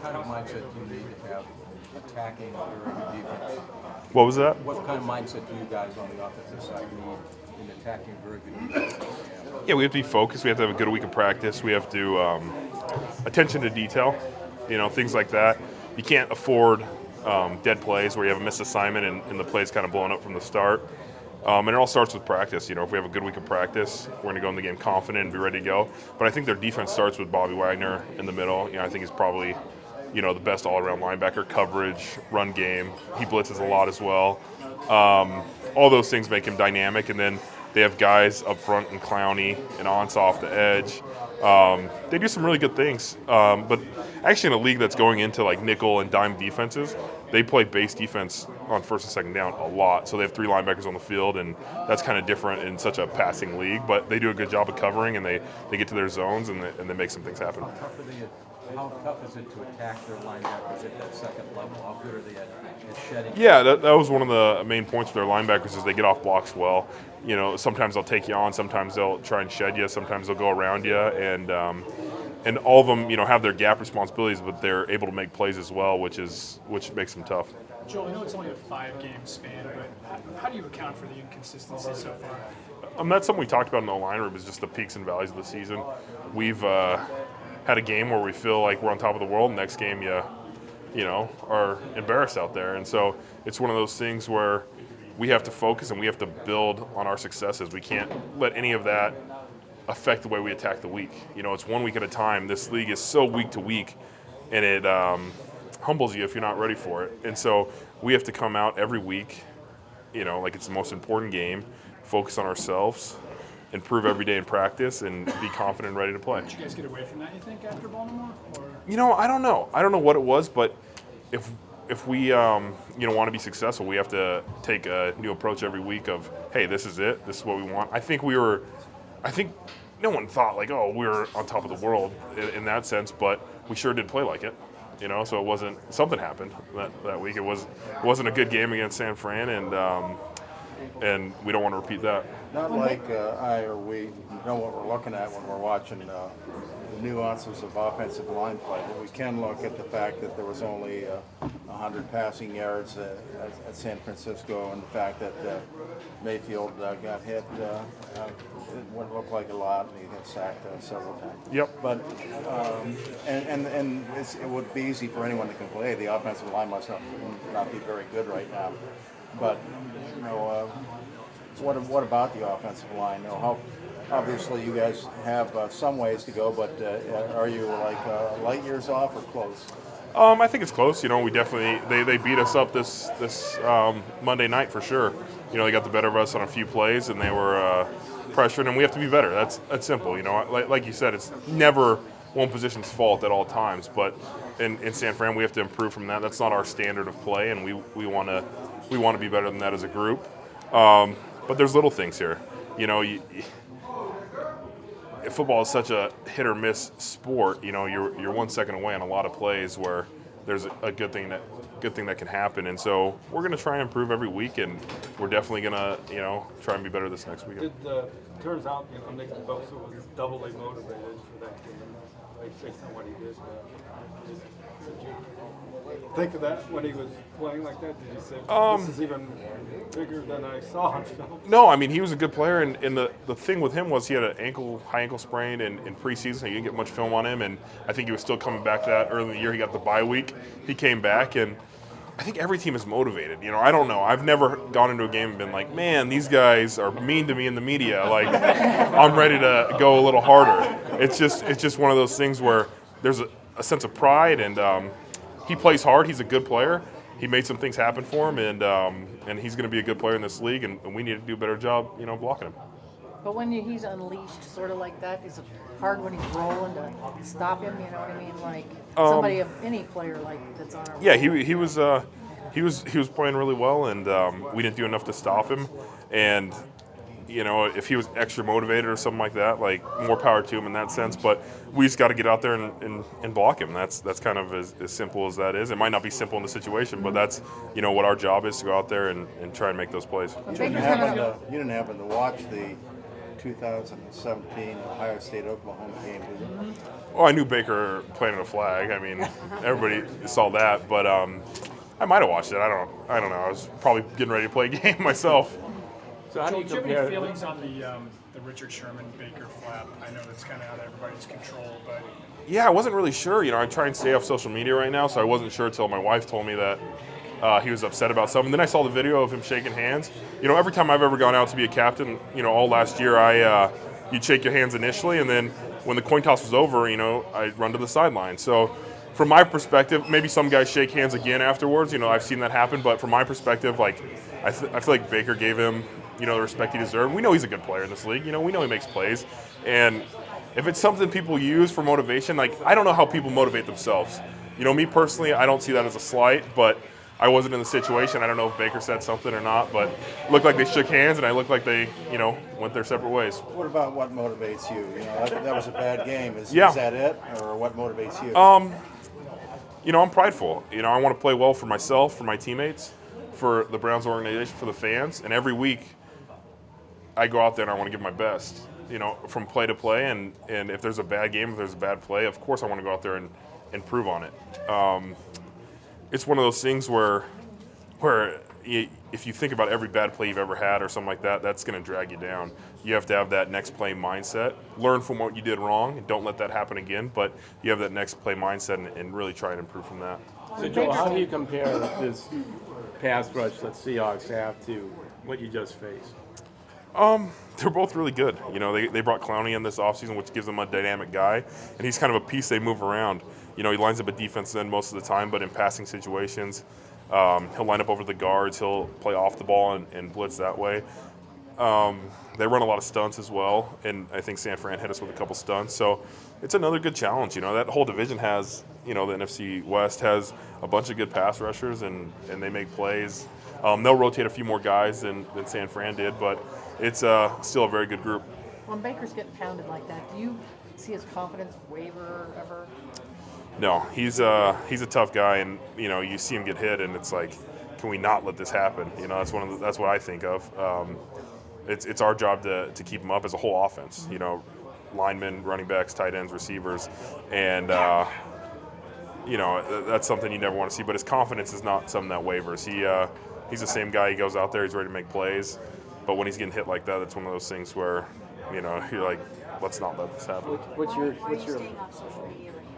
kind of mindset do you need to have attacking during defense? What was that? What kind of mindset do you guys on the offensive side need in attacking very good defense? Yeah, we have to be focused. We have to have a good week of practice. We have to attention to detail, things like that. You can't afford dead plays where you have a missed assignment and the play's kind of blown up from the start. And it all starts with practice. If we have a good week of practice, we're going to go in the game confident and be ready to go. But I think their defense starts with Bobby Wagner in the middle. I think he's probably, the best all-around linebacker, coverage, run game. He blitzes a lot as well. All those things make him dynamic. And then they have guys up front in Clowney and Onsa off the edge. They do some really good things. But actually in a league that's going into like nickel and dime defenses, they play base defense on first and second down a lot. So they have 3 linebackers on the field, and that's kind of different in such a passing league. But they do a good job of covering, and they get to their zones, and they make some things happen. How tough is it to attack their linebackers at that second level? How good are they at shedding? Yeah, that was one of the main points with their linebackers is they get off blocks well. Sometimes they'll take you on, sometimes they'll try and shed you, sometimes they'll go around you, and all of them, have their gap responsibilities, but they're able to make plays as well, which makes them tough. Joel, I know it's only a 5-game span, but how do you account for the inconsistency so far? That's something we talked about in the line room is just the peaks and valleys of the season. We've had a game where we feel like we're on top of the world. Next game, you are embarrassed out there, and so it's one of those things where we have to focus and we have to build on our successes. We can't let any of that affect the way we attack the week. It's 1 week at a time. This league is so week to week, and it humbles you if you're not ready for it. And so we have to come out every week, like it's the most important game, focus on ourselves, improve every day in practice, and be confident and ready to play. Did you guys get away from that, you think, after Baltimore? I don't know. I don't know what it was, but if we want to be successful, we have to take a new approach every week of, hey, this is it. This is what we want. I think no one thought like, oh, we're on top of the world in that sense, but we sure did play like it. So it wasn't something happened that week. It wasn't a good game against San Fran, and we don't want to repeat that. Not like I or we know what we're looking at when we're watching the nuances of offensive line play, but we can look at the fact that there was only 100 passing yards at San Francisco, and the fact that Mayfield got hit. It wouldn't look like a lot, and he got sacked several times. Yep. But it would be easy for anyone to complain. Hey, the offensive line must not be very good right now. But what about the offensive line? How obviously you guys have some ways to go, but are you like light years off or close? I think it's close. We definitely they beat us up this Monday night for sure. They got the better of us on a few plays, and they were pressured, and we have to be better. That's simple. Like you said, it's never one position's fault at all times. But in San Fran, we have to improve from that. That's not our standard of play, and we want to be better than that as a group. But there's little things here. Football is such a hit or miss sport. You're 1 second away on a lot of plays where there's a good thing that can happen. And so we're going to try and improve every week, and we're definitely going to try and be better this next weekend. Turns out Nick Bosa was doubly motivated for that game, based on what he did. Did you think of that when he was playing like that? Did you say, this is even bigger than I saw on film? No, he was a good player, and the thing with him was he had an high ankle sprain in preseason, so you didn't get much film on him, and I think he was still coming back to that early in the year. He got the bye week. He came back, and I think every team is motivated. I don't know. I've never gone into a game and been like, man, these guys are mean to me in the media. Like, I'm ready to go a little harder. It's just one of those things where there's a sense of pride, and he plays hard. He's a good player. He made some things happen for him, and he's going to be a good player in this league, and we need to do a better job, blocking him. But when he's unleashed sort of like that, is it hard when he's rolling to stop him? You know what I mean? Like somebody of any player that's on our yeah, he was playing really well, and we didn't do enough to stop him. And if he was extra motivated or something like that, like more power to him in that sense. But we just got to get out there and block him. That's kind of as simple as that is. It might not be simple in the situation, but that's what our job is, to go out there and try and make those plays. You didn't happen to watch the 2017 Ohio State-Oklahoma game, did you? Oh, I knew Baker planted a flag. I mean, everybody saw that, but I might have watched it. I don't know. I was probably getting ready to play a game myself. So how do Joel, you do you have compare? any feelings on the Richard Sherman Baker flap? I know that's kind of out of everybody's control, but Yeah, I wasn't really sure. I try and stay off social media right now, so I wasn't sure until my wife told me that he was upset about something. Then I saw the video of him shaking hands. Every time I've ever gone out to be a captain, all last year, you'd shake your hands initially, and then when the coin toss was over, I'd run to the sideline. So from my perspective, maybe some guys shake hands again afterwards. I've seen that happen, but from my perspective, I feel like Baker gave him, the respect he deserved. We know he's a good player in this league. We know he makes plays, and if it's something people use for motivation, I don't know how people motivate themselves. Me personally, I don't see that as a slight, but I wasn't in the situation. I don't know if Baker said something or not, but it looked like they shook hands, and I looked like they, went their separate ways. What about what motivates you? That was a bad game. Is Yeah. that it, or what motivates you? I'm prideful. I want to play well for myself, for my teammates, for the Browns organization, for the fans, and every week I go out there and I want to give my best. From play to play, and if there's a bad game, if there's a bad play, of course I want to go out there and improve on it. It's one of those things where if you think about every bad play you've ever had or something like that, that's going to drag you down. You have to have that next play mindset, learn from what you did wrong, and don't let that happen again, but you have that next play mindset and really try and improve from that. So Joel, how do you compare this pass rush that Seahawks have to what you just faced? They're both really good. They brought Clowney in this offseason, which gives them a dynamic guy, and he's kind of a piece they move around. He lines up a defense end most of the time, but in passing situations, he'll line up over the guards. He'll play off the ball and blitz that way. They run a lot of stunts as well, and I think San Fran hit us with a couple stunts. So it's another good challenge. That whole division has, the NFC West has a bunch of good pass rushers, and they make plays. They'll rotate a few more guys than San Fran did, but it's still a very good group. When Baker's getting pounded like that, do you see his confidence waver ever? No, he's a tough guy, and you see him get hit, and it's like, can we not let this happen? That's that's what I think of. It's our job to keep him up as a whole offense. Linemen, running backs, tight ends, receivers, and that's something you never want to see. But his confidence is not something that wavers. He's the same guy. He goes out there, he's ready to make plays, but when he's getting hit like that, it's one of those things where you're like, let's not let this happen. What's your Staying off social media right now.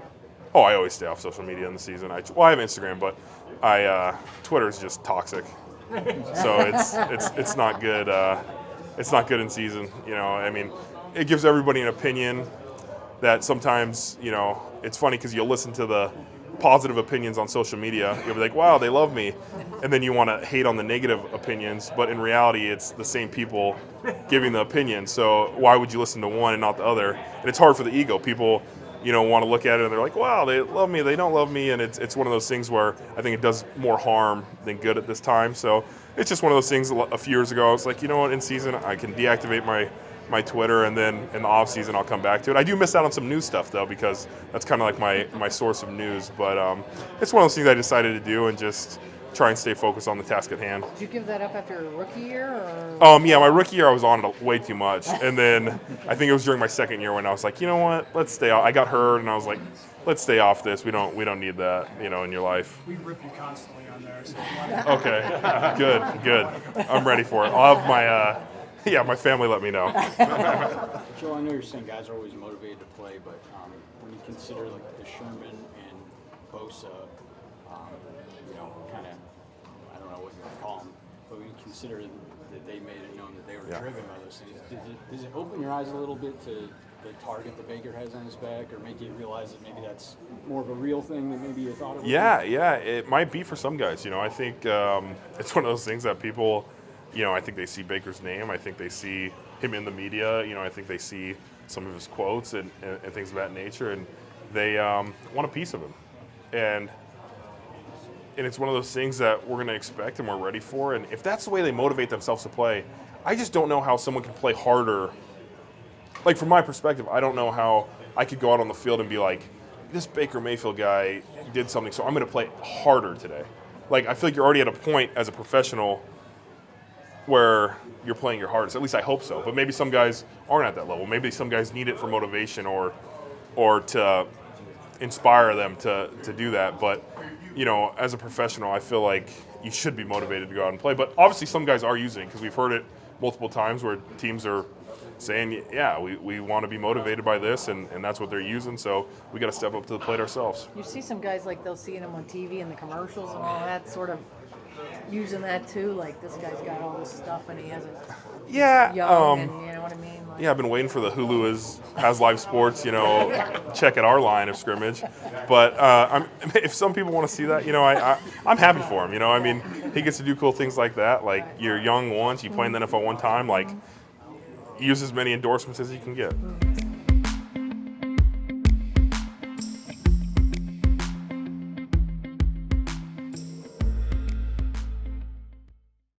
Oh, I always stay off social media in the season. I have Instagram, but Twitter is just toxic. So it's not good. It's not good in season. It gives everybody an opinion that sometimes it's funny because you'll listen to the positive opinions on social media. You'll be like, wow, they love me, and then you want to hate on the negative opinions. But in reality, it's the same people giving the opinion. So why would you listen to one and not the other? And it's hard for the ego. People want to look at it and they're like, wow, they love me, they don't love me, and it's one of those things where I think it does more harm than good at this time. So it's just one of those things. A few years ago, I was like, what, in season I can deactivate my Twitter, and then in the off season I'll come back to it. I do miss out on some news stuff though, because that's kind of like my source of news. But it's one of those things I decided to do and just try and stay focused on the task at hand. Did you give that up after your rookie year? Or? Yeah, my rookie year I was on it way too much, and then I think it was during my second year when I was like, you know what, let's stay off. I got hurt, and I was like, let's stay off this. We don't need that, in your life. we rip you constantly on there. So Okay, good. I'm ready for it. I'll have my family let me know. Joe, I know you're saying guys are always motivated to play, but when you consider like the Sherman and Bosa, kind of, I don't know what you want to call them, but when you consider that they made it known that they were Yeah. driven by those things, does it open your eyes a little bit to the target that Baker has on his back, or make you realize that maybe that's more of a real thing than maybe you thought it would be? Yeah, it might be for some guys. I think it's one of those things that people, I think they see Baker's name. I think they see him in the media. I think they see some of his quotes and things of that nature, and they want a piece of him. And it's one of those things that we're going to expect and we're ready for. And if that's the way they motivate themselves to play, I just don't know how someone can play harder. Like, from my perspective, I don't know how I could go out on the field and be like, this Baker Mayfield guy did something, so I'm going to play harder today. Like, I feel like you're already at a point as a professional where you're playing your hardest. At least I hope so. But maybe some guys aren't at that level. Maybe some guys need it for motivation, or or to inspire them to do that. But, as a professional, I feel like you should be motivated to go out and play. But obviously some guys are using it because we've heard it multiple times where teams are saying, yeah, we want to be motivated by this, and that's what they're using, so we got to step up to the plate ourselves. You see some guys like they'll see them on TV and the commercials and all that, sort of using that too. Like this guy's got all this stuff and he has it Yeah. young, and you know what I mean? Like, Yeah, I've been waiting for the Hulu has live sports, check at our line of scrimmage. But if some people want to see that, I'm happy for him. I mean, he gets to do cool things like that. Like, you're young once, you play in the NFL one time, like, use as many endorsements as you can get.